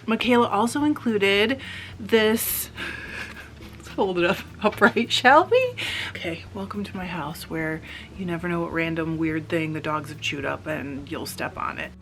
Micaela also included this. Let's hold it up upright, shall we? Okay, welcome to my house where you never know what random weird thing the dogs have chewed up and you'll step on it.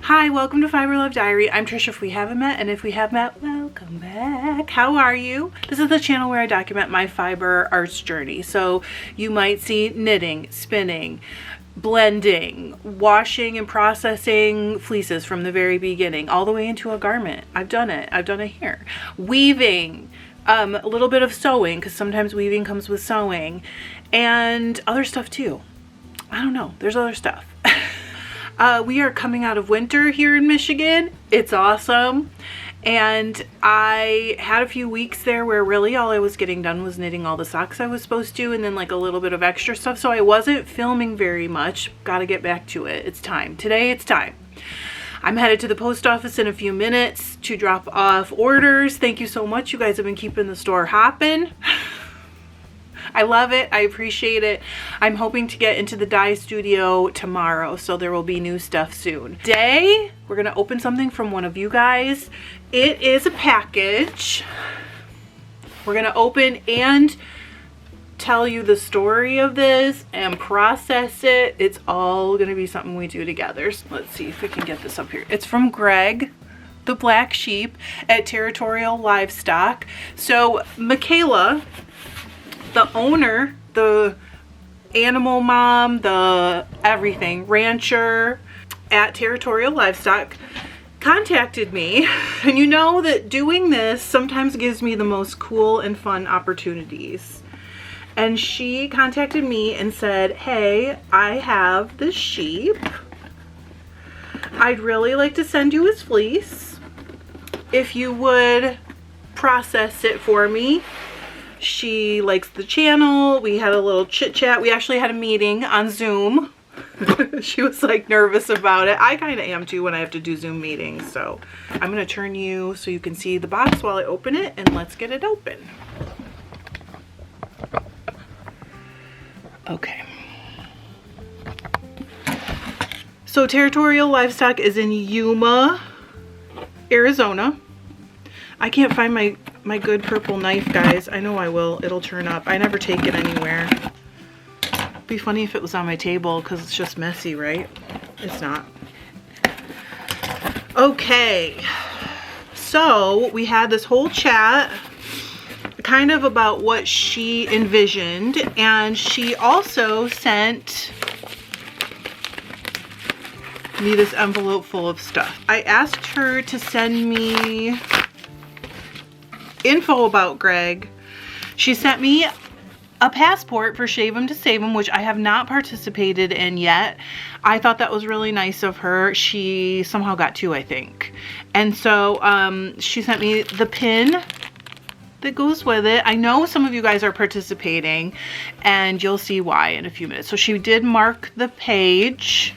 Hi, welcome to Fiber Love Diary. I'm Trish if we haven't met, and if we have met, welcome back. How are you? This is the channel where I document my fiber arts journey. So you might see knitting, spinning, blending, washing and processing fleeces from the very beginning, all the way into a garment. I've done it here. Weaving, a little bit of sewing, because sometimes weaving comes with sewing, and other stuff too. I don't know, there's other stuff. We are coming out of winter here in Michigan. It's awesome. And I had a few weeks there where really all I was getting done was knitting all the socks I was supposed to, and then like a little bit of extra stuff. So I wasn't filming very much. Got to get back to it. It's time. Today it's time. I'm headed to the post office in a few minutes to drop off orders. Thank you so much. You guys have been keeping the store hopping. I love it. I appreciate it. I'm hoping to get into the dye studio tomorrow, so there will be new stuff soon. Today, we're going to open something from one of you guys. It is a package. We're going to open and tell you the story of this and process it. It's all going to be something we do together. So let's see if we can get this up here. It's from Greg, the black sheep at Territorial Livestock. So Micaela, the owner, the animal mom, the everything, rancher at Territorial Livestock, contacted me. And you know that doing this sometimes gives me the most cool and fun opportunities. And she contacted me and said, hey, I have this sheep. I'd really like to send you his fleece. If you would process it for me. She likes the channel. We had a little chit chat. We actually had a meeting on Zoom. She was like nervous about it. I kind of am too when I have to do Zoom meetings. So I'm going to turn you so you can see the box while I open it, and let's get it open. Okay. So Territorial Livestock is in Yuma, Arizona. I can't find my good purple knife, guys. I know I will. It'll turn up. I never take it anywhere. It'd be funny if it was on my table because it's just messy, right? It's not. Okay. So we had this whole chat kind of about what she envisioned, and she also sent me this envelope full of stuff. I asked her to send me info about Greg. She sent me a passport for Shave 'em to Save 'em, which I have not participated in yet. I thought that was really nice of her. She somehow got two, I think. And so she sent me the pin that goes with it. I know some of you guys are participating, and you'll see why in a few minutes. So she did mark the page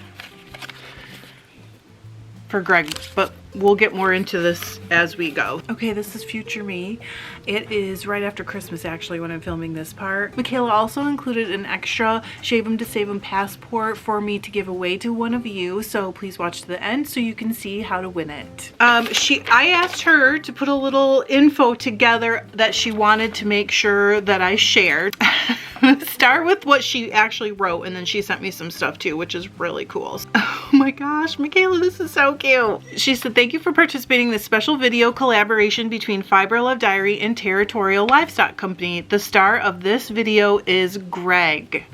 for Greg, but we'll get more into this as we go. Okay, this is future me. It is right after Christmas, actually, when I'm filming this part. Micaela also included an extra Shave 'em to Save 'em passport for me to give away to one of you, so please watch to the end so you can see how to win it. I asked her to put a little info together that she wanted to make sure that I shared. Start with what she actually wrote, and then she sent me some stuff too, which is really cool. Oh my gosh, Micaela, this is so cute. She said, thank you for participating in this special video collaboration between Fiber Love Diary and Territorial Livestock Company. The star of this video is Greg.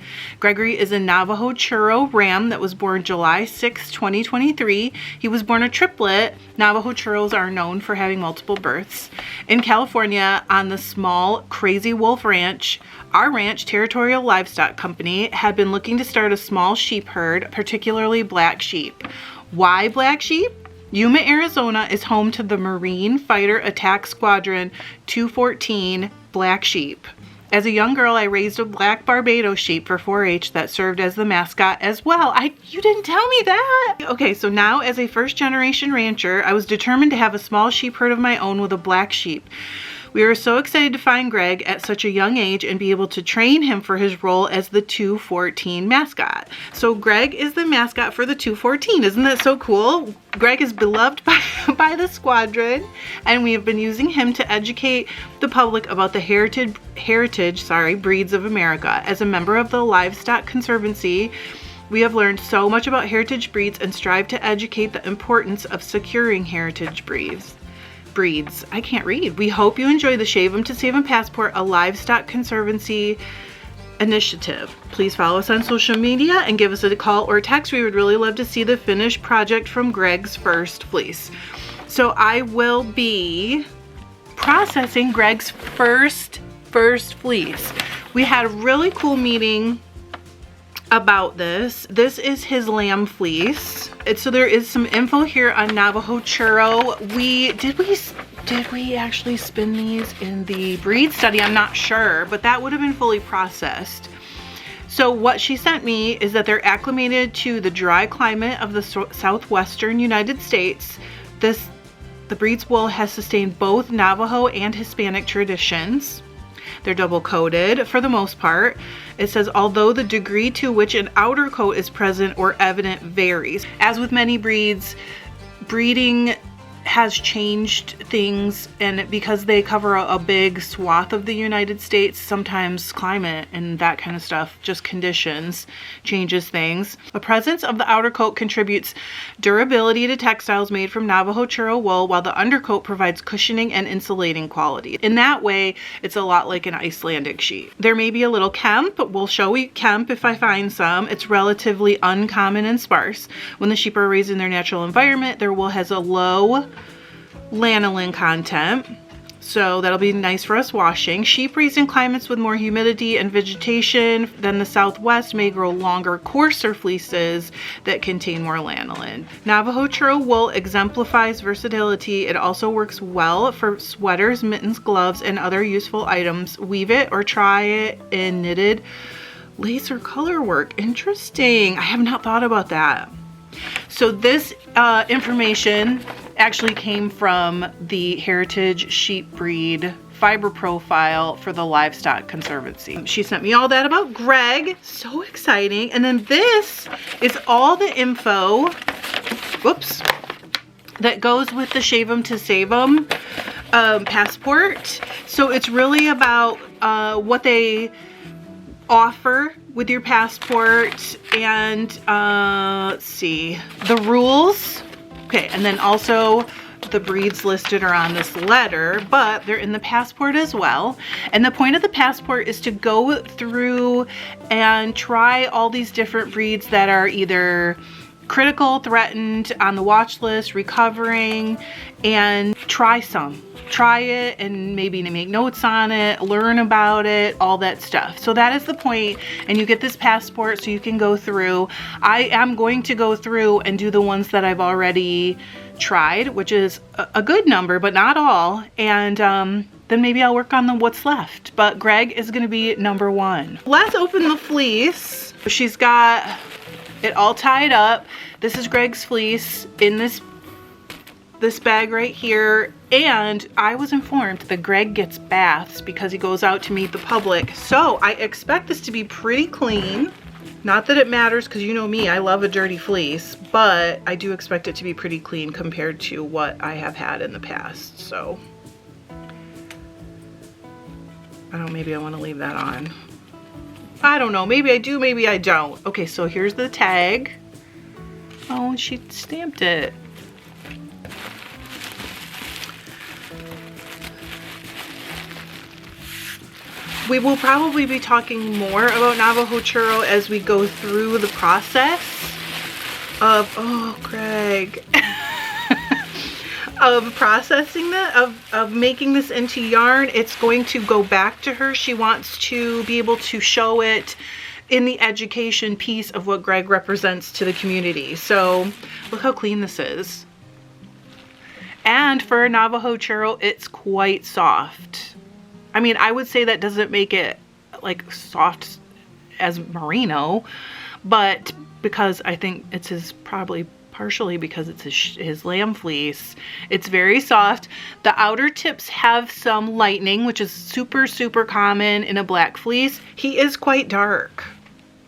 Gregory is a Navajo Churro ram that was born July 6, 2023. He was born a triplet. Navajo Churros are known for having multiple births. In California, on the small Crazy Wolf Ranch, our ranch, Territorial Livestock Company, had been looking to start a small sheep herd, particularly black sheep. Why black sheep? Yuma, Arizona is home to the Marine Fighter Attack Squadron 214 Black Sheep. As a young girl, I raised a black Barbados sheep for 4-H that served as the mascot as well. You didn't tell me that. Okay, so now as a first-generation rancher, I was determined to have a small sheep herd of my own with a black sheep. We were so excited to find Greg at such a young age and be able to train him for his role as the 214 mascot. So Greg is the mascot for the 214. Isn't that so cool? Greg is beloved by the squadron, and we have been using him to educate the public about the heritage breeds of America. As a member of the Livestock Conservancy, we have learned so much about heritage breeds and strive to educate the importance of securing heritage breeds. I can't read. We hope you enjoy the Shave 'em to Save 'em Passport, a Livestock Conservancy initiative. Please follow us on social media and give us a call or text. We would really love to see the finished project from Greg's first fleece. So I will be processing Greg's first fleece. We had a really cool meeting about this. This is his lamb fleece. So there is some info here on Navajo Churro. Did we actually spin these in the breed study? I'm not sure, but that would have been fully processed. So what she sent me is that they're acclimated to the dry climate of the southwestern United States. The breed's wool has sustained both Navajo and Hispanic traditions. They're double coated for the most part. It says, although the degree to which an outer coat is present or evident varies. As with many breeds, breeding has changed things, and because they cover a big swath of the United States, sometimes climate and that kind of stuff, just conditions, changes things. The presence of the outer coat contributes durability to textiles made from Navajo Churro wool, while the undercoat provides cushioning and insulating quality. In that way, it's a lot like an Icelandic sheep. There may be a little kemp, but we'll show you kemp if I find some. It's relatively uncommon and sparse. When the sheep are raised in their natural environment, their wool has a low lanolin content, so that'll be nice for us washing. Sheep raised in climates with more humidity and vegetation than the Southwest may grow longer, coarser fleeces that contain more lanolin. Navajo Churro wool exemplifies versatility. It also works well for sweaters, mittens, gloves, and other useful items. Weave it or try it in knitted lace or color work. Interesting. I have not thought about that. So this information actually came from the Heritage Sheep Breed fiber profile for the Livestock Conservancy. She sent me all that about Greg. So exciting. And then this is all the info, whoops, that goes with the Shave 'em to Save 'em passport. So it's really about what they offer with your passport, and let's see, the rules. Okay, and then also the breeds listed are on this letter, but they're in the passport as well. And the point of the passport is to go through and try all these different breeds that are either critical, threatened, on the watch list, recovering, and try some. Try it and maybe make notes on it, learn about it, all that stuff. So that is the point, and you get this passport so you can go through. I am going to go through and do the ones that I've already tried, which is a good number, but not all. And then maybe I'll work on what's left. But Greg is going to be number one. Let's open the fleece. She's got it all tied up. This is Greg's fleece in this bag right here, and I was informed that Greg gets baths because he goes out to meet the public. So I expect this to be pretty clean. Not that it matters, because you know me, I love a dirty fleece, but I do expect it to be pretty clean compared to what I have had in the past. So I don't know, maybe I want to leave that on. I don't know, maybe I do, maybe I don't. Okay, so here's the tag. Oh, and she stamped it. We will probably be talking more about Navajo Churro as we go through the process of, oh, Greg, of processing that, of making this into yarn. It's going to go back to her. She wants to be able to show it in the education piece of what Greg represents to the community. So look how clean this is. And for Navajo Churro, it's quite soft. I mean, I would say that doesn't make it like soft as merino, but because I think it's his, probably partially because it's his lamb fleece, it's very soft. The outer tips have some lightening, which is super, super common in a black fleece. He is quite dark.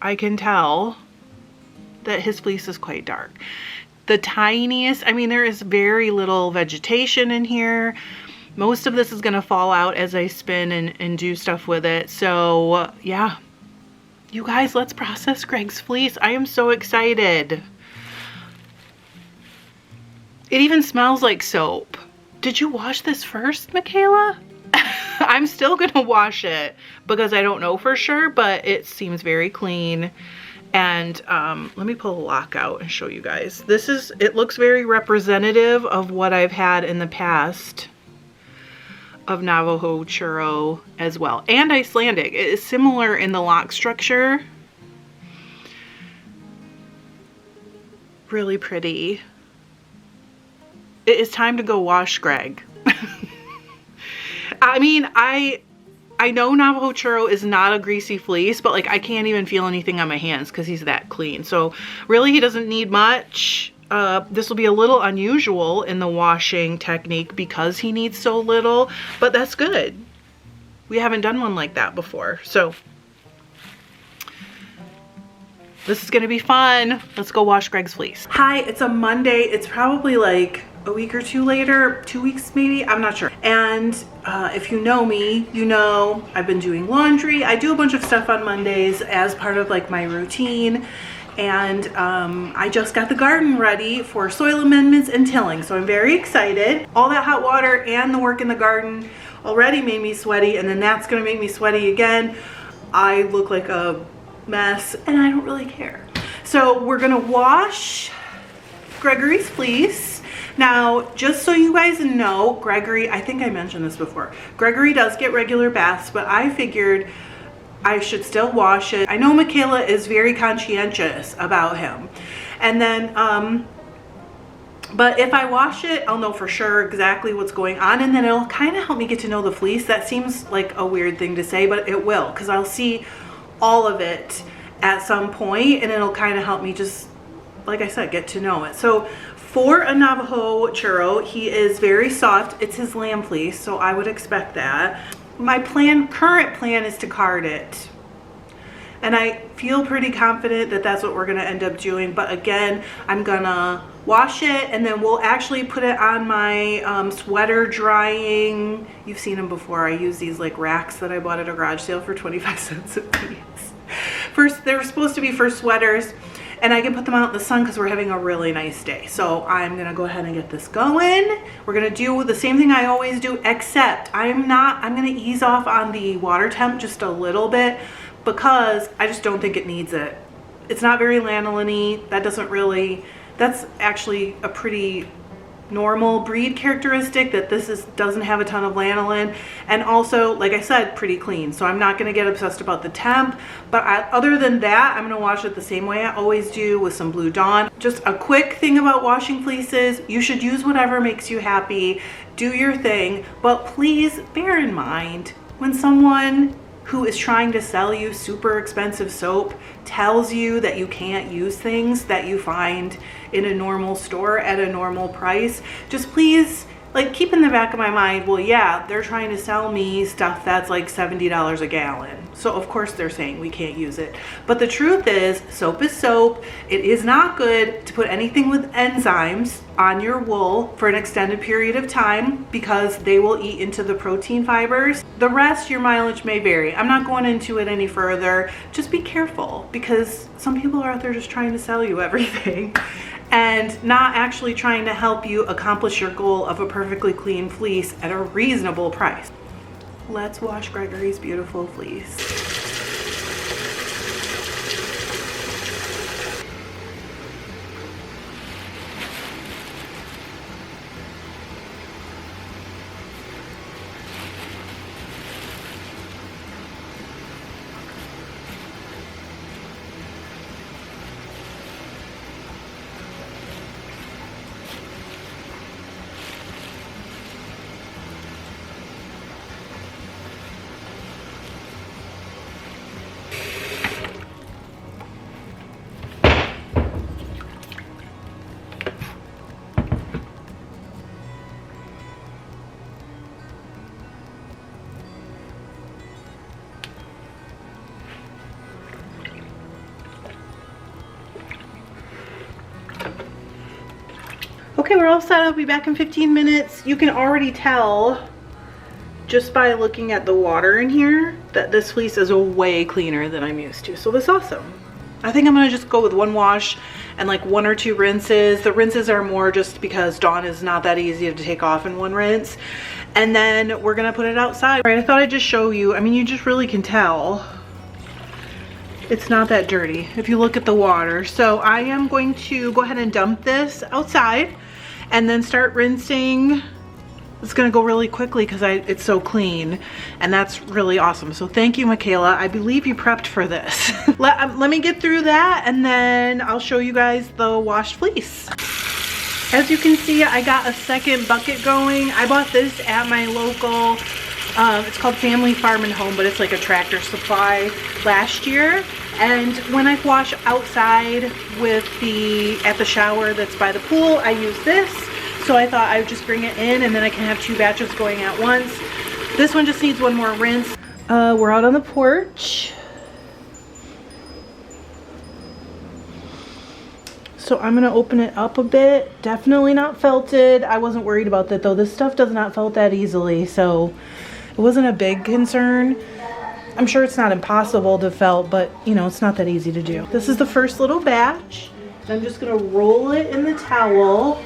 I can tell that his fleece is quite dark. The tiniest, I mean, there is very little vegetation in here. Most of this is gonna fall out as I spin and do stuff with it. So yeah, you guys, let's process Greg's fleece. I am so excited. It even smells like soap. Did you wash this first, Micaela? I'm still gonna wash it because I don't know for sure, but it seems very clean. And let me pull the lock out and show you guys. It looks very representative of what I've had in the past of Navajo Churro as well, and Icelandic. It is similar in the lock structure. Really pretty. It is time to go wash Greg. I mean, I know Navajo Churro is not a greasy fleece, but like I can't even feel anything on my hands because he's that clean. So really he doesn't need much. This will be a little unusual in the washing technique because he needs so little, but that's good. We haven't done one like that before. So this is gonna be fun. Let's go wash Greg's fleece. Hi, it's a Monday. It's probably like a week or two later, 2 weeks maybe, I'm not sure. And if you know me, you know I've been doing laundry. I do a bunch of stuff on Mondays as part of like my routine. And I just got the garden ready for soil amendments and tilling, so I'm very excited. All that hot water and the work in the garden already made me sweaty, and then that's gonna make me sweaty again. I look like a mess and I don't really care. So we're gonna wash Gregory's fleece. Now, just so you guys know, Gregory, I think I mentioned this before, Gregory does get regular baths, but I figured I should still wash it. I know Micaela is very conscientious about him. And then, but if I wash it, I'll know for sure exactly what's going on, and then it'll kind of help me get to know the fleece. That seems like a weird thing to say, but it will, because I'll see all of it at some point, and it'll kind of help me just, like I said, get to know it. So for a Navajo Churro, he is very soft. It's his lamb fleece, so I would expect that. My current plan is to card it. And I feel pretty confident that that's what we're gonna end up doing. But again, I'm gonna wash it and then we'll actually put it on my sweater drying. You've seen them before. I use these like racks that I bought at a garage sale for 25 cents a piece. First, they were supposed to be for sweaters, and I can put them out in the sun because we're having a really nice day. So I'm gonna go ahead and get this going. We're gonna do the same thing I always do, except I'm gonna ease off on the water temp just a little bit because I just don't think it needs it. It's not very lanolin-y. That's actually a pretty normal breed characteristic, that doesn't have a ton of lanolin, and also, like I said, pretty clean. So I'm not going to get obsessed about the temp, but other than that, I'm going to wash it the same way I always do, with some Blue Dawn. Just a quick thing about washing fleeces: you should use whatever makes you happy, do your thing, but please bear in mind when someone who is trying to sell you super expensive soap tells you that you can't use things that you find in a normal store at a normal price, just please, like, keep in the back of my mind, well, yeah, they're trying to sell me stuff that's like $70 a gallon. So of course they're saying we can't use it. But the truth is, soap is soap. It is not good to put anything with enzymes on your wool for an extended period of time because they will eat into the protein fibers. The rest, your mileage may vary. I'm not going into it any further. Just be careful, because some people are out there just trying to sell you everything and not actually trying to help you accomplish your goal of a perfectly clean fleece at a reasonable price. Let's wash Gregory's beautiful fleece. we're all set. I'll be back in 15 minutes. You can already tell just by looking at the water in here that this fleece is way cleaner than I'm used to. So that's awesome. I think I'm gonna just go with one wash and like 1 or 2 rinses. The rinses are more just because Dawn is not that easy to take off in one rinse. And then we're gonna put it outside. All right, I thought I'd just show you. I mean, you just really can tell it's not that dirty if you look at the water. So I am going to go ahead and dump this outside and then start rinsing. It's gonna go really quickly because it's so clean, and that's really awesome. So thank you, Micaela. I believe you prepped for this. Let me get through that, and then I'll show you guys the washed fleece. As you can see, I got a second bucket going. I bought this at my local, it's called Family Farm and Home, but it's like a Tractor Supply last year. And when I wash outside at the shower that's by the pool, I use this. So I thought I would just bring it in, and then I can have 2 batches going at once. This one just needs 1 more rinse. We're out on the porch. So I'm gonna open it up a bit. Definitely not felted. I wasn't worried about that though. This stuff does not felt that easily, so it wasn't a big concern. I'm sure it's not impossible to felt, but you know, it's not that easy to do. This is the first little batch. I'm just gonna roll it in the towel.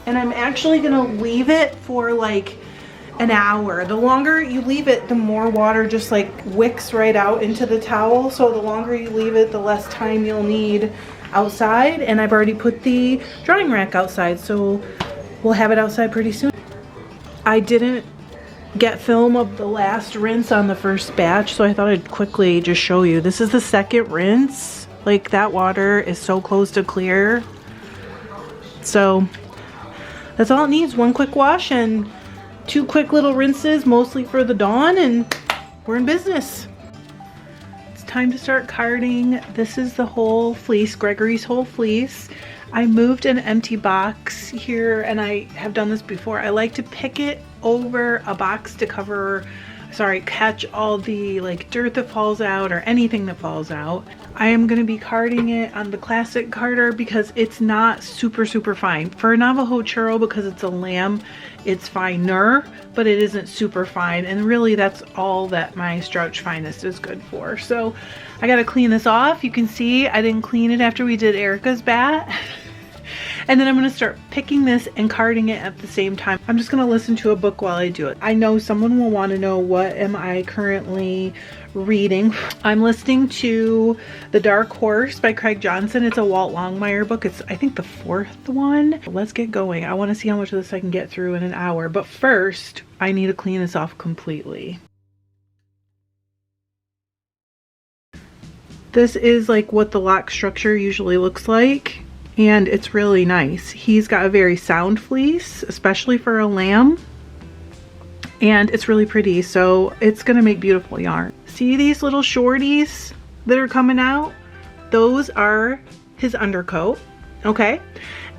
And I'm actually gonna leave it for like an hour. The longer you leave it, the more water just like wicks right out into the towel. So the longer you leave it, the less time you'll need outside. And I've already put the drying rack outside, so we'll have it outside pretty soon. I didn't get film of the last rinse on the first batch, so I thought I'd quickly just show you. This is the second rinse. Like, that water is so close to clear. So that's all it needs. 1 quick wash and 2 quick little rinses, mostly for the Dawn, and we're in business. It's time to start carding. This is the whole fleece, Gregory's whole fleece. I moved an empty box here, and I have done this before. I like to pick it over a box to catch all the like dirt that falls out or anything that falls out. I am going to be carding it on the classic carder because it's not super fine. For a Navajo Churro, because it's a lamb, it's finer, but it isn't super fine, and really that's all that my Strouch Finest is good for. So I got to clean this off. You can see I didn't clean it after we did Erica's bat. And then I'm going to start picking this and carding it at the same time. I'm just going to listen to a book while I do it. I know someone will want to know, what am I currently reading? I'm listening to The Dark Horse by Craig Johnson. It's a Walt Longmire book. It's, I think, the 4th one. Let's get going. I want to see how much of this I can get through in an hour. But first, I need to clean this off completely. This is like what the lock structure usually looks like. And it's really nice. He's got a very sound fleece, especially for a lamb. And it's really pretty, so it's gonna make beautiful yarn. See these little shorties that are coming out? Those are his undercoat, okay?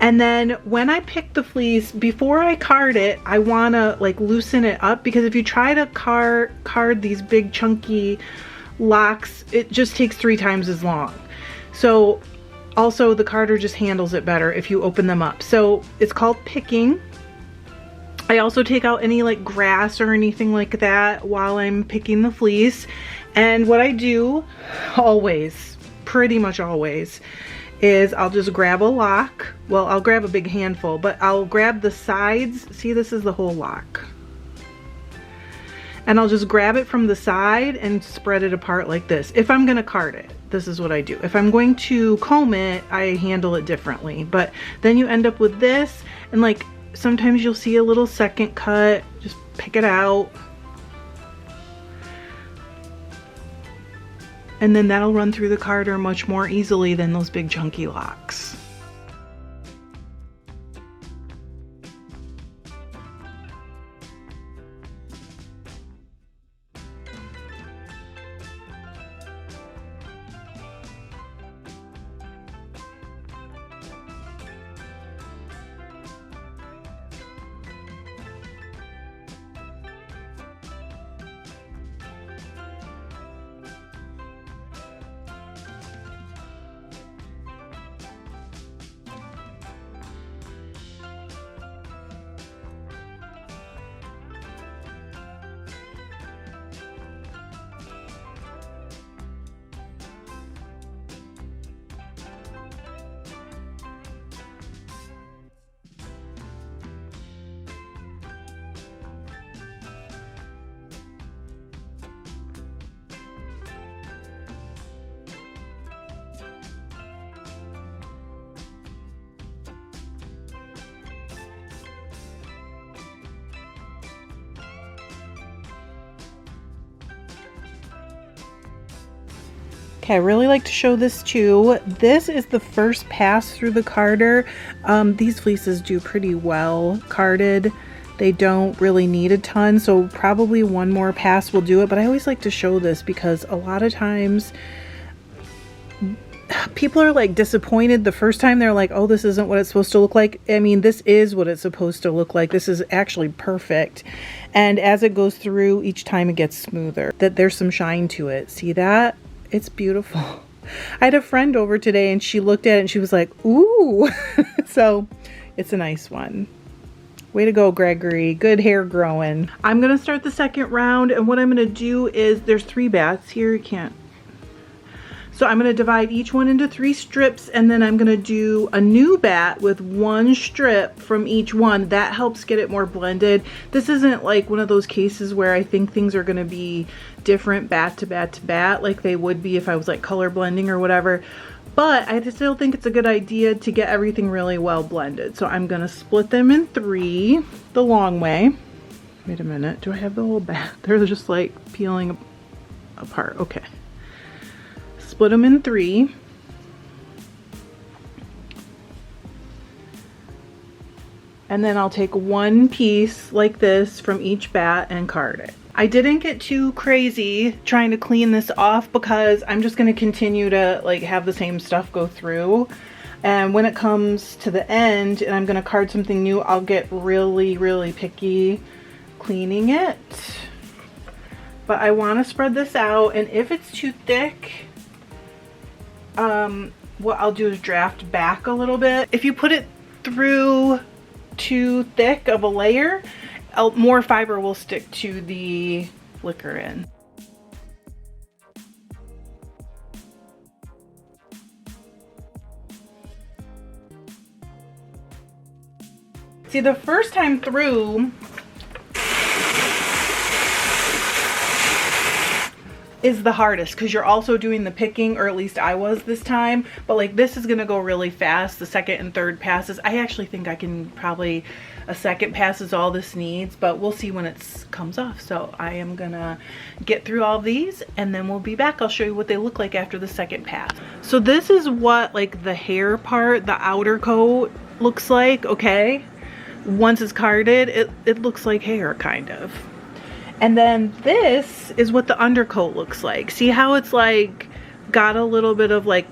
And then when I pick the fleece, before I card it, I wanna like loosen it up, because if you try to card these big chunky locks, it just takes 3 times as long. So also, the carder just handles it better if you open them up. So it's called picking. I also take out any like grass or anything like that while I'm picking the fleece. And what I do always, pretty much always, is I'll just grab a lock. Well, I'll grab a big handful, but I'll grab the sides. See, this is the whole lock. And I'll just grab it from the side and spread it apart like this. If I'm gonna card it, this is what I do. If I'm going to comb it, I handle it differently. But then you end up with this, and like sometimes you'll see a little second cut. Just pick it out. And then that'll run through the carder much more easily than those big chunky locks. Okay, I really like to show this too. This is the first pass through the carder. These fleeces do pretty well carded. They don't really need a ton, so probably one more pass will do it. But I always like to show this because a lot of times people are like disappointed the first time. They're like, oh, this isn't what it's supposed to look like. I mean, this is what it's supposed to look like. This is actually perfect. And as it goes through, each time it gets smoother. That there's some shine to it. See that? It's beautiful. I had a friend over today and she looked at it and she was like, ooh. So it's a nice one. Way to go, Gregory. Good hair growing. I'm going to start the second round, and what I'm going to do is there's 3 bats here. You can't. So I'm going to divide each one into 3 strips, and then I'm going to do a new bat with 1 strip from each one. That helps get it more blended. This isn't like one of those cases where I think things are going to be different bat to bat to bat like they would be if I was like color blending or whatever. But I still think it's a good idea to get everything really well blended. So I'm going to split them in 3 the long way. Wait a minute. Do I have the whole bat? They're just like peeling apart. Okay. Split them in 3. And then I'll take 1 piece like this from each bat and card it. I didn't get too crazy trying to clean this off because I'm just going to continue to like have the same stuff go through. And when it comes to the end and I'm going to card something new, I'll get really, really picky cleaning it. But I want to spread this out, and if it's too thick, what I'll do is draft back a little bit. If you put it through too thick of a layer, more fiber will stick to the flicker in. See, the first time through is the hardest because you're also doing the picking, or at least I was this time. But like this is gonna go really fast. The second and third passes, I actually think I can probably, a second pass is all this needs, but we'll see when it comes off. So I am gonna get through all these and then we'll be back. I'll show you what they look like after the second pass. So this is what like the hair part, the outer coat looks like, okay? Once it's carded, it looks like hair kind of. And then this is what the undercoat looks like. See how it's like got a little bit of like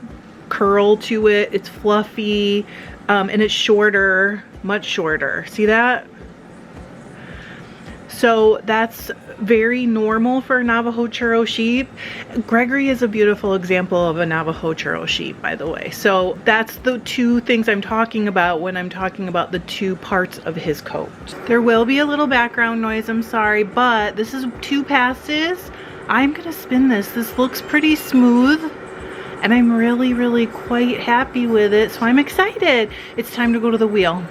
curl to it. It's fluffy, and it's shorter, much shorter. See that? So that's very normal for Navajo Churro sheep. Gregory is a beautiful example of a Navajo Churro sheep, by the way. So that's the 2 things I'm talking about when I'm talking about the 2 parts of his coat. There will be a little background noise, I'm sorry, but this is 2 passes. I'm gonna spin this. This looks pretty smooth and I'm really, really quite happy with it. So I'm excited. It's time to go to the wheel.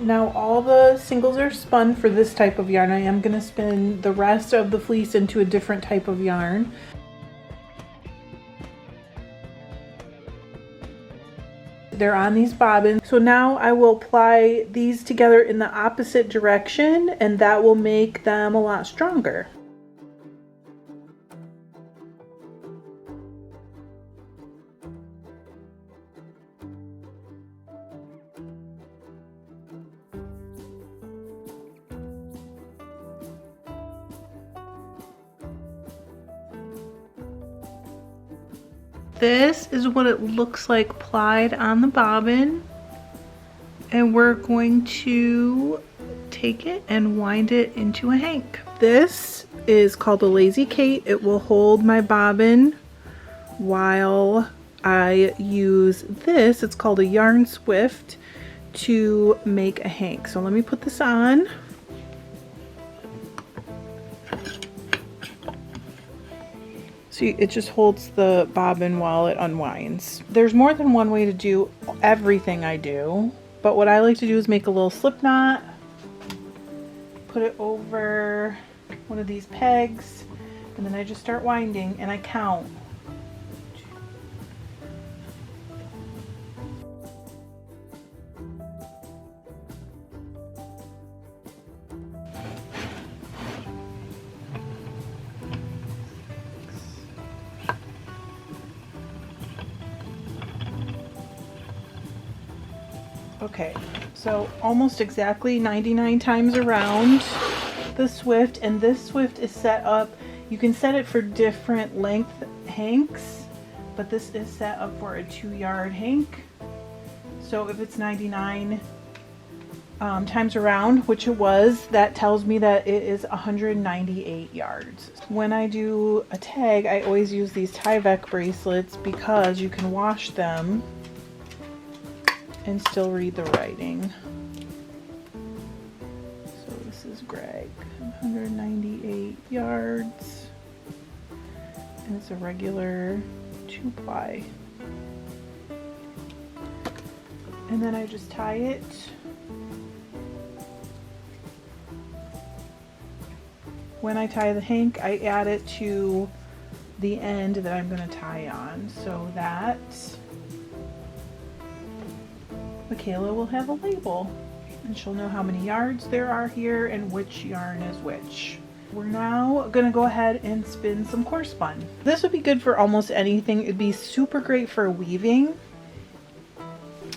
Now all the singles are spun for this type of yarn. I am going to spin the rest of the fleece into a different type of yarn. They're on these bobbins. So now I will apply these together in the opposite direction, and that will make them a lot stronger. This is what it looks like plied on the bobbin, and we're going to take it and wind it into a hank. This is called a Lazy Kate. It will hold my bobbin while I use this. It's called a Yarn Swift to make a hank. So let me put this on. See, it just holds the bobbin while it unwinds. There's more than one way to do everything I do, but what I like to do is make a little slip knot, put it over one of these pegs, and then I just start winding and I count. Okay, so almost exactly 99 times around the Swift, and this Swift is set up, you can set it for different length hanks, but this is set up for a 2-yard hank. So if it's 99 times around, which it was, that tells me that it is 198 yards. When I do a tag, I always use these Tyvek bracelets because you can wash them and still read the writing. So this is Greg, 198 yards, and it's a regular 2-ply. And then I just tie it. When I tie the hank, I add it to the end that I'm going to tie on, so that Micaela will have a label and she'll know how many yards there are here and which yarn is which. We're now gonna go ahead and spin some coarse spun. This would be good for almost anything. It'd be super great for weaving,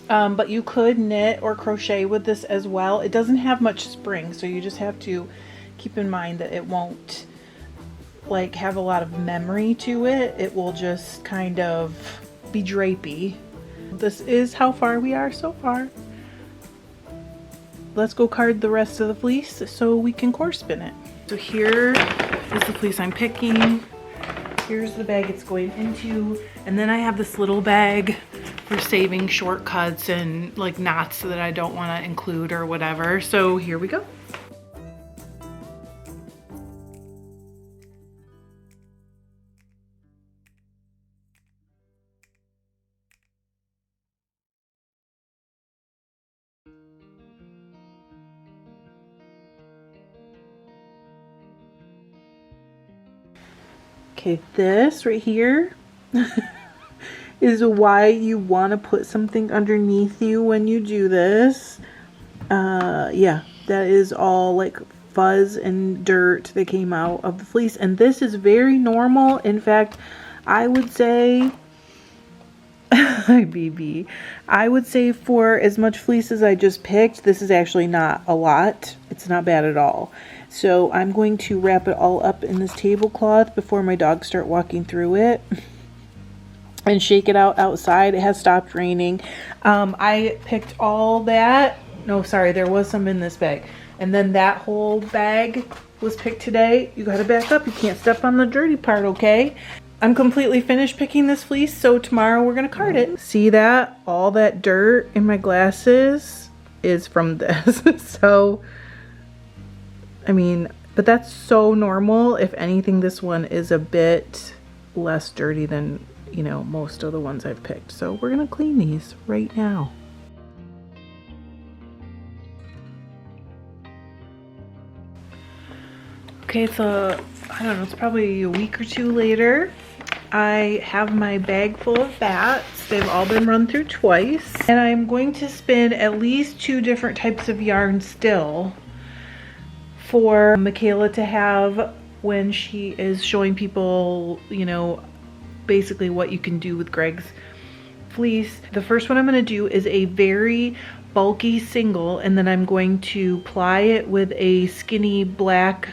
but you could knit or crochet with this as well. It doesn't have much spring, so you just have to keep in mind that it won't like have a lot of memory to it. It will just kind of be drapey. This is how far we are so far. Let's go card the rest of the fleece so we can coarse spin it. So here is the fleece I'm picking. Here's the bag it's going into. And then I have this little bag for saving shortcuts and like knots that I don't want to include or whatever. So here we go. Okay, this right here is why you want to put something underneath you when you do this. Yeah, that is all like fuzz and dirt that came out of the fleece, and this is very normal. In fact, I would say hi BB, I would say for as much fleece as I just picked, this is actually not a lot. It's not bad at all. So I'm going to wrap it all up in this tablecloth before my dogs start walking through it and shake it out outside. It has stopped raining. I picked all that. No, sorry, there was some in this bag. And then that whole bag was picked today. You gotta back up. You can't step on the dirty part, okay? I'm completely finished picking this fleece, so tomorrow we're gonna card it. See that? All that dirt in my glasses is from this. So, I mean, but that's so normal. If anything, this one is a bit less dirty than, you know, most of the ones I've picked. So we're gonna clean these right now. Okay, so I don't know, it's probably a week or two later. I have my bag full of bats. They've all been run through twice. And I'm going to spin at least 2 different types of yarn still for Micaela to have when she is showing people, you know, basically what you can do with Greg's fleece. The first one I'm going to do is a very bulky single, and then I'm going to ply it with a skinny black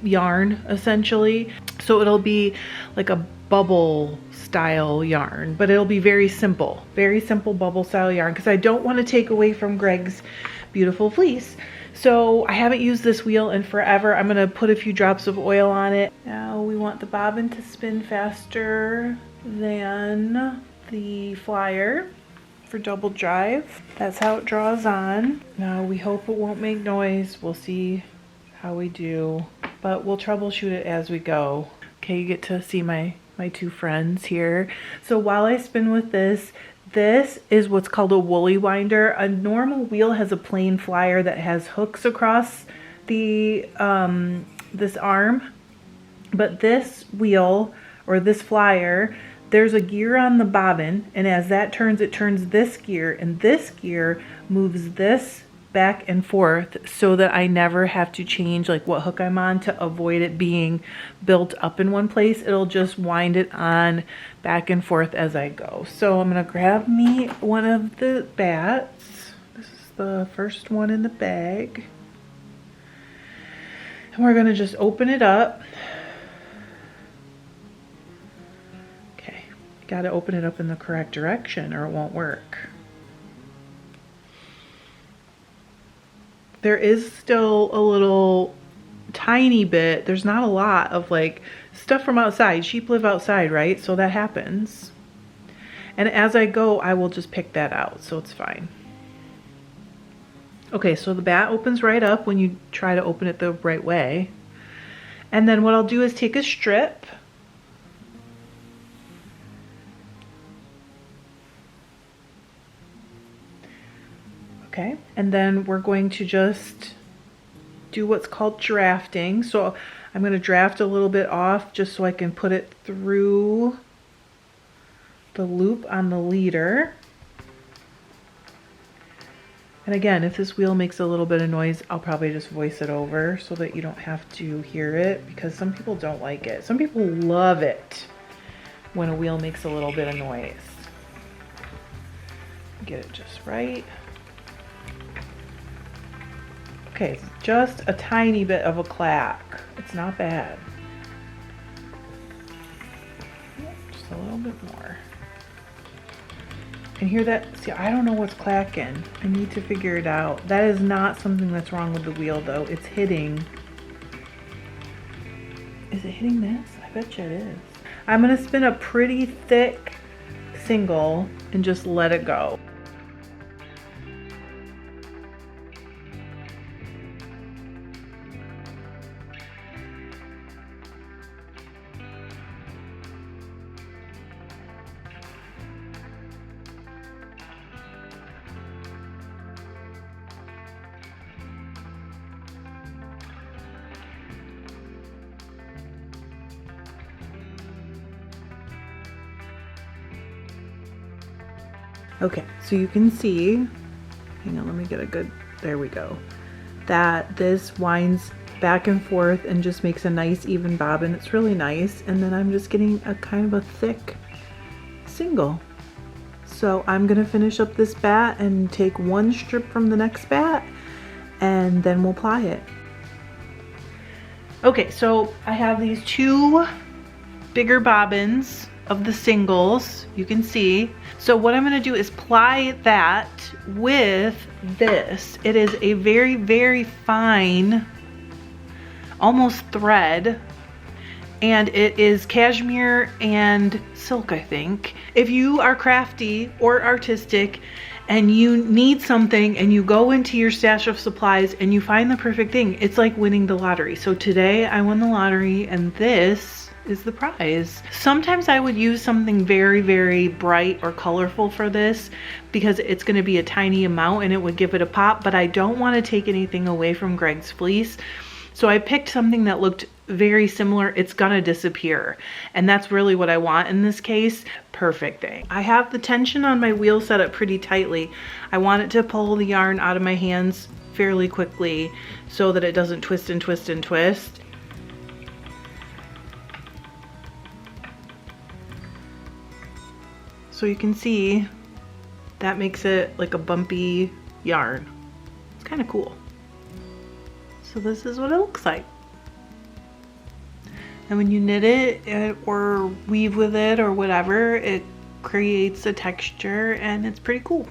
yarn essentially. So it'll be like a bubble style yarn, but it'll be very simple bubble style yarn because I don't want to take away from Greg's beautiful fleece. So I haven't used this wheel in forever. I'm gonna put a few drops of oil on it. Now we want the bobbin to spin faster than the flyer for double drive. That's how it draws on. Now we hope it won't make noise. We'll see how we do, but we'll troubleshoot it as we go. Okay, you get to see my two friends here. So while I spin with this, this is what's called a woolly winder. A normal wheel has a plain flyer that has hooks across the this arm, but this wheel or this flyer, there's a gear on the bobbin, and as that turns, it turns this gear, and this gear moves this back and forth so that I never have to change like what hook I'm on to avoid it being built up in one place. It'll just wind it on back and forth as I go. So I'm gonna grab me one of the bats. This is the first one in the bag. And we're gonna just open it up. Okay, gotta open it up in the correct direction or it won't work. There is still a little tiny bit, there's not a lot of like stuff from outside. Sheep live outside, right? So that happens. And as I go, I will just pick that out, so it's fine. Okay, so the bat opens right up when you try to open it the right way. And then what I'll do is take a strip. Okay, and then we're going to just do what's called drafting. So I'm going to draft a little bit off just so I can put it through the loop on the leader. And again, if this wheel makes a little bit of noise, I'll probably just voice it over so that you don't have to hear it, because some people don't like it. Some people love it when a wheel makes a little bit of noise. Get it just right. Okay, it's just a tiny bit of a clack. It's not bad. Just a little bit more. And hear that? See, I don't know what's clacking. I need to figure it out. That is not something that's wrong with the wheel though. It's hitting. Is it hitting this? I bet you it is. I'm gonna spin a pretty thick single and just let it go. Okay, so you can see, hang on, let me get a good, there we go, that this winds back and forth and just makes a nice even bobbin. It's really nice. And then I'm just getting a kind of a thick single. So I'm gonna finish up this bat and take one strip from the next bat and then we'll ply it. Okay, so I have these two bigger bobbins of the singles, you can see. So what I'm gonna do is ply that with this. It is a very, very fine, almost thread, and it is cashmere and silk, I think. If you are crafty or artistic and you need something and you go into your stash of supplies and you find the perfect thing, it's like winning the lottery. So today I won the lottery and this is the prize. Sometimes I would use something very, very bright or colorful for this because it's going to be a tiny amount and it would give it a pop, but I don't want to take anything away from Greg's fleece. So I picked something that looked very similar. It's gonna disappear. And that's really what I want in this case. Perfect thing. I have the tension on my wheel set up pretty tightly. I want it to pull the yarn out of my hands fairly quickly so that it doesn't twist and twist and twist. So you can see that makes it like a bumpy yarn. It's kind of cool. So this is what it looks like. And when you knit it or weave with it or whatever, it creates a texture and it's pretty cool.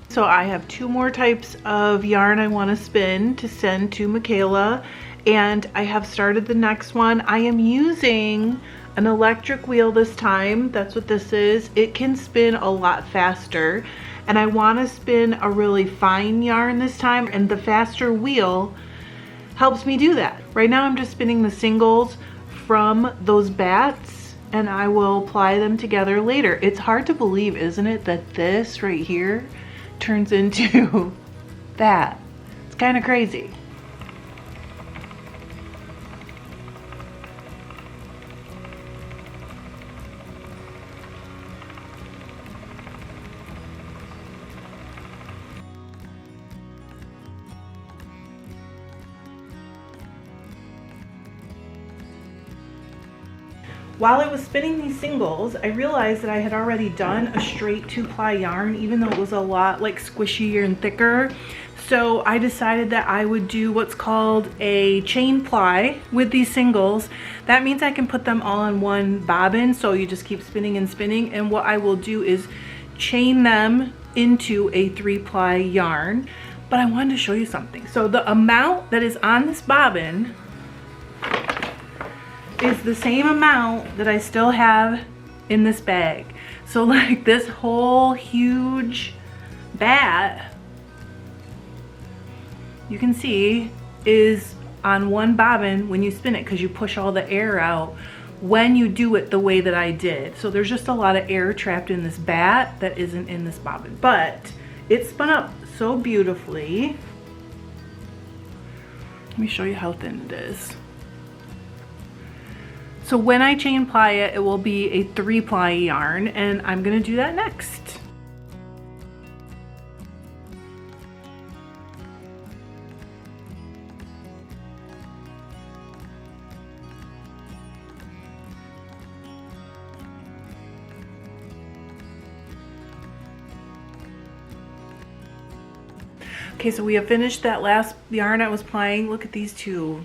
So I have two more types of yarn I want to spin to send to Micaela, and I have started the next one. I am using an electric wheel this time. That's what this is. It can spin a lot faster, and I want to spin a really fine yarn this time, and the faster wheel helps me do that. Right now I'm just spinning the singles from those bats and I will ply them together later. It's hard to believe, isn't it, that this right here turns into that. It's kind of crazy. While I was spinning these singles, I realized that I had already done a straight 2-ply yarn, even though it was a lot like squishier and thicker. So I decided that I would do what's called a chain ply with these singles. That means I can put them all on one bobbin, so you just keep spinning and spinning. And what I will do is chain them into a 3-ply yarn. But I wanted to show you something. So the amount that is on this bobbin is the same amount that I still have in this bag. So like this whole huge bat, you can see, is on one bobbin when you spin it, because you push all the air out when you do it the way that I did. So there's just a lot of air trapped in this bat that isn't in this bobbin, but it spun up so beautifully. Let me show you how thin it is. So when I chain ply it, it will be a 3-ply yarn, and I'm gonna do that next. Okay, so we have finished that last yarn I was plying. Look at these two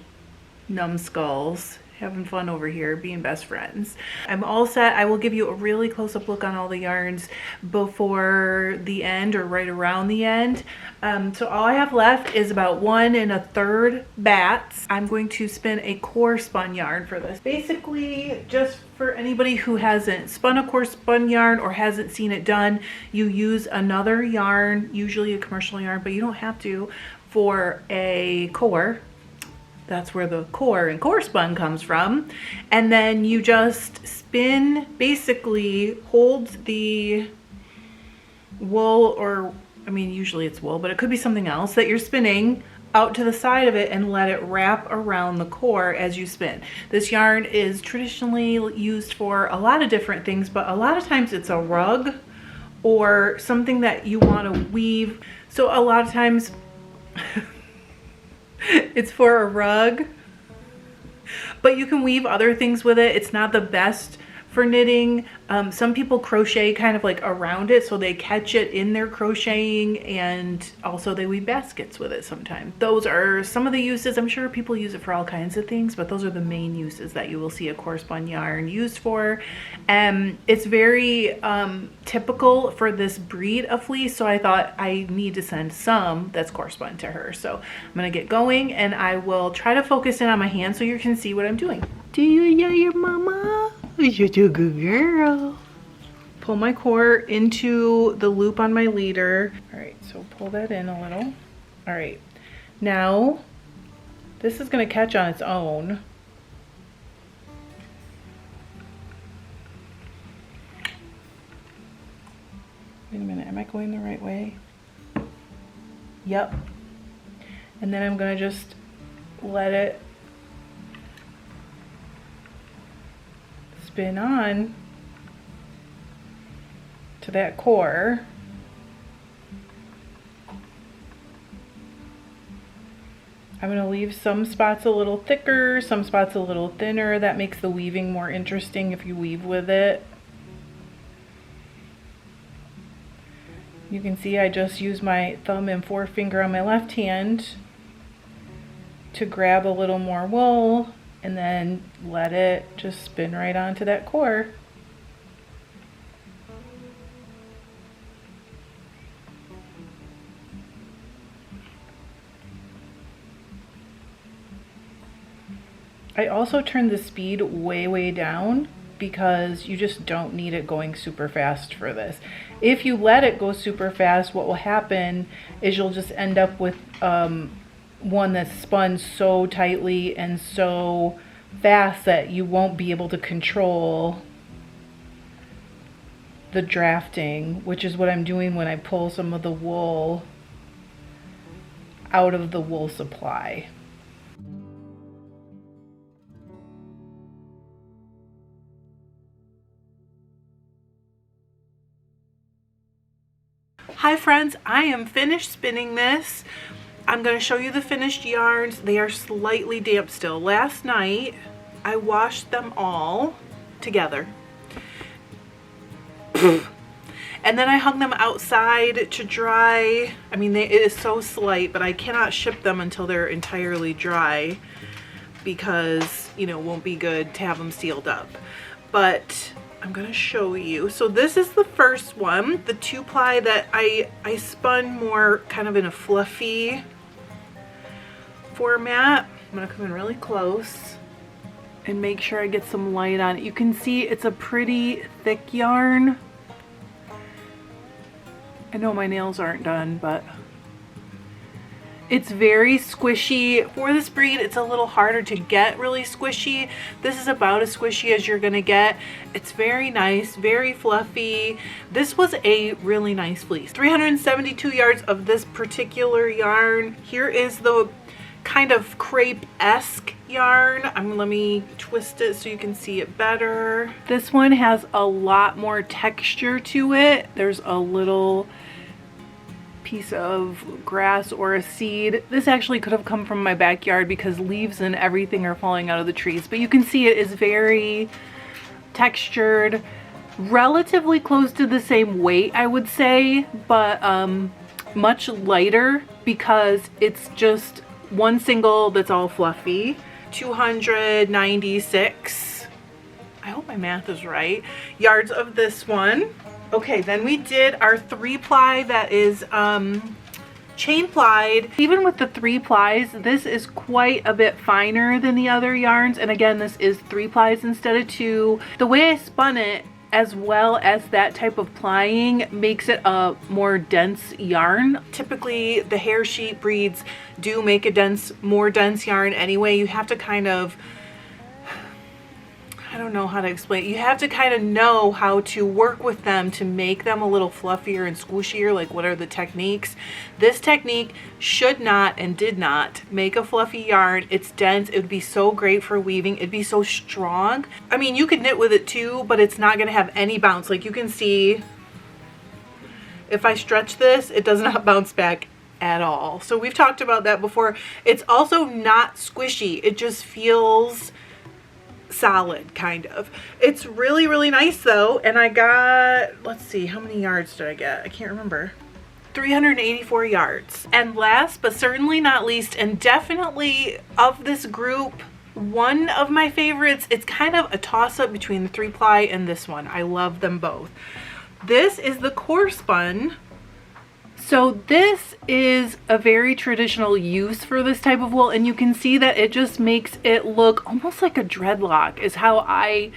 numbskulls. Having fun over here, being best friends. I'm all set. I will give you a really close-up look on all the yarns before the end or right around the end. So all I have left is about 1 1/3 bats. I'm going to spin a core spun yarn for this. Basically, just for anybody who hasn't spun a core spun yarn or hasn't seen it done, you use another yarn, usually a commercial yarn, but you don't have to, for a core. That's where the core and core spun comes from. And then you just spin, basically holds the wool, or I mean usually it's wool, but it could be something else that you're spinning, out to the side of it and let it wrap around the core as you spin. This yarn is traditionally used for a lot of different things, but a lot of times it's a rug or something that you want to weave. So a lot of times it's for a rug, but you can weave other things with it. It's not the best for knitting. Some people crochet kind of like around it, so they catch it in their crocheting, and also they weave baskets with it sometimes. Those are some of the uses. I'm sure people use it for all kinds of things, but those are the main uses that you will see a core spun yarn used for. It's very typical for this breed of fleece, so I thought I need to send some that's core spun to her. So I'm gonna get going, and I will try to focus in on my hand so you can see what I'm doing. Do you yell your mama? You're a good girl. Pull my core into the loop on my leader. All right, so pull that in a little. All right, now this is gonna catch on its own. Wait a minute, am I going the right way? Yep. And then I'm gonna just let it spin on to that core. I'm going to leave some spots a little thicker, some spots a little thinner. That makes the weaving more interesting if you weave with it. You can see I just use my thumb and forefinger on my left hand to grab a little more wool, and then let it just spin right onto that core. I also turned the speed way down because you just don't need it going super fast for this. If you let it go super fast, what will happen is you'll just end up with one that's spun so tightly and so fast that you won't be able to control the drafting, which is what I'm doing when I pull some of the wool out of the wool supply. Hi friends, I am finished spinning this. I'm going to show you the finished yarns. They are slightly damp still. Last night I washed them all together. And then I hung them outside to dry. I mean, it is so slight, but I cannot ship them until they're entirely dry because, you know, it won't be good to have them sealed up. But I'm gonna show you. So this is the first one, the 2-ply that I spun more kind of in a fluffy format. I'm gonna come in really close and make sure I get some light on it. You can see it's a pretty thick yarn. I know my nails aren't done, but it's very squishy. For this breed, it's a little harder to get really squishy. This is about as squishy as you're gonna get. It's very nice, very fluffy. This was a really nice fleece. 372 yards of this particular yarn. Here is the kind of crepe-esque yarn. Let me twist it so you can see it better. This one has a lot more texture to it. There's a little piece of grass or a seed. This actually could have come from my backyard because leaves and everything are falling out of the trees, but you can see it is very textured, relatively close to the same weight, I would say, but much lighter because it's just one single that's all fluffy. 296, I hope my math is right, yards of this one. Okay, then we did our 3-ply that is chain plied. Even with the 3 plies, this is quite a bit finer than the other yarns. And again, this is 3 plies instead of 2. The way I spun it, as well as that type of plying, makes it a more dense yarn. Typically, the hair sheet breeds do make a more dense yarn anyway. You have to kind of, I don't know how to explain it. You have to kind of know how to work with them to make them a little fluffier and squishier. Like, what are the techniques? This technique should not and did not make a fluffy yarn. It's dense. It would be so great for weaving. It'd be so strong. I mean, you could knit with it too, but it's not going to have any bounce. Like, you can see if I stretch this, it does not bounce back at all. So we've talked about that before. It's also not squishy. It just feels solid, kind of. It's really, really nice though. And I got, let's see, how many yards did I get? I can't remember. 384 yards. And last but certainly not least, and definitely of this group, one of my favorites, it's kind of a toss-up between the 3-ply and this one. I love them both. This is the core spun. So this is a very traditional use for this type of wool, and you can see that it just makes it look almost like a dreadlock is how I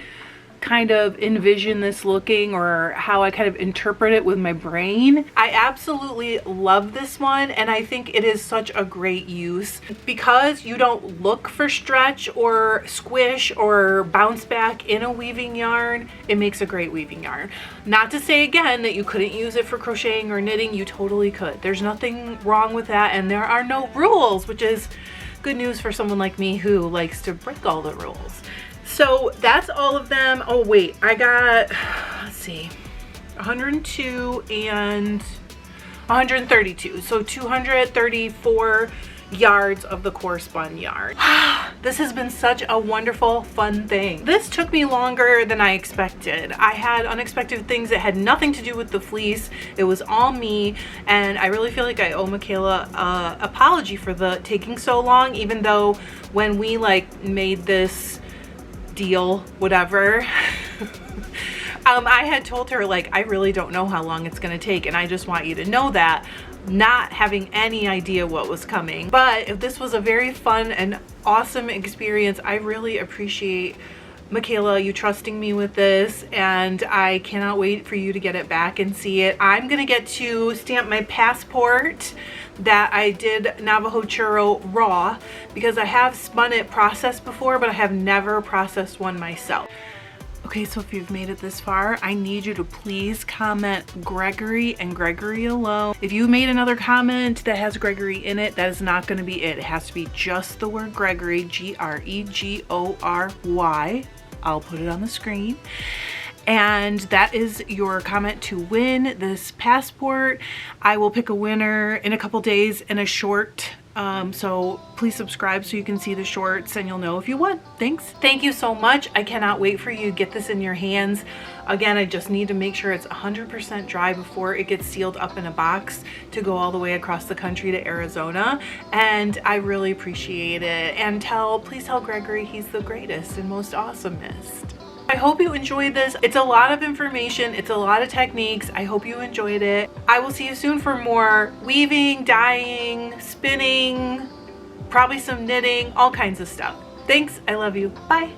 kind of envision this looking, or how I kind of interpret it with my brain. I absolutely love this one, and I think it is such a great use because you don't look for stretch or squish or bounce back in a weaving yarn. It makes a great weaving yarn. Not to say again that you couldn't use it for crocheting or knitting. You totally could. There's nothing wrong with that, and there are no rules, which is good news for someone like me who likes to break all the rules. So that's all of them. Oh wait, I got, let's see, 102 and 132. So 234 yards of the core spun yarn. This has been such a wonderful, fun thing. This took me longer than I expected. I had unexpected things that had nothing to do with the fleece. It was all me, and I really feel like I owe Micaela an apology for the taking so long, even though when we like made this deal, whatever, I had told her, like, I really don't know how long it's gonna take, and I just want you to know that, not having any idea what was coming. But if this was a very fun and awesome experience, I really appreciate Micaela, you trusting me with this, and I cannot wait for you to get it back and see it. I'm gonna get to stamp my passport that I did Navajo Churro raw, because I have spun it processed before, but I have never processed one myself. Okay, so if you've made it this far, I need you to please comment Gregory and Gregory alone. If you made another comment that has Gregory in it, that is not going to be it. It has to be just the word Gregory, Gregory. I'll put it on the screen. And that is your comment to win this passport. I will pick a winner in a couple days in a short. So please subscribe so you can see the shorts and you'll know if you won. Thanks. Thank you so much. I cannot wait for you to get this in your hands. Again, I just need to make sure it's 100% dry before it gets sealed up in a box to go all the way across the country to Arizona. And I really appreciate it. And please tell Gregory he's the greatest and most awesomest. I hope you enjoyed this. It's a lot of information. It's a lot of techniques. I hope you enjoyed it. I will see you soon for more weaving, dyeing, spinning, probably some knitting, all kinds of stuff. Thanks. I love you. Bye.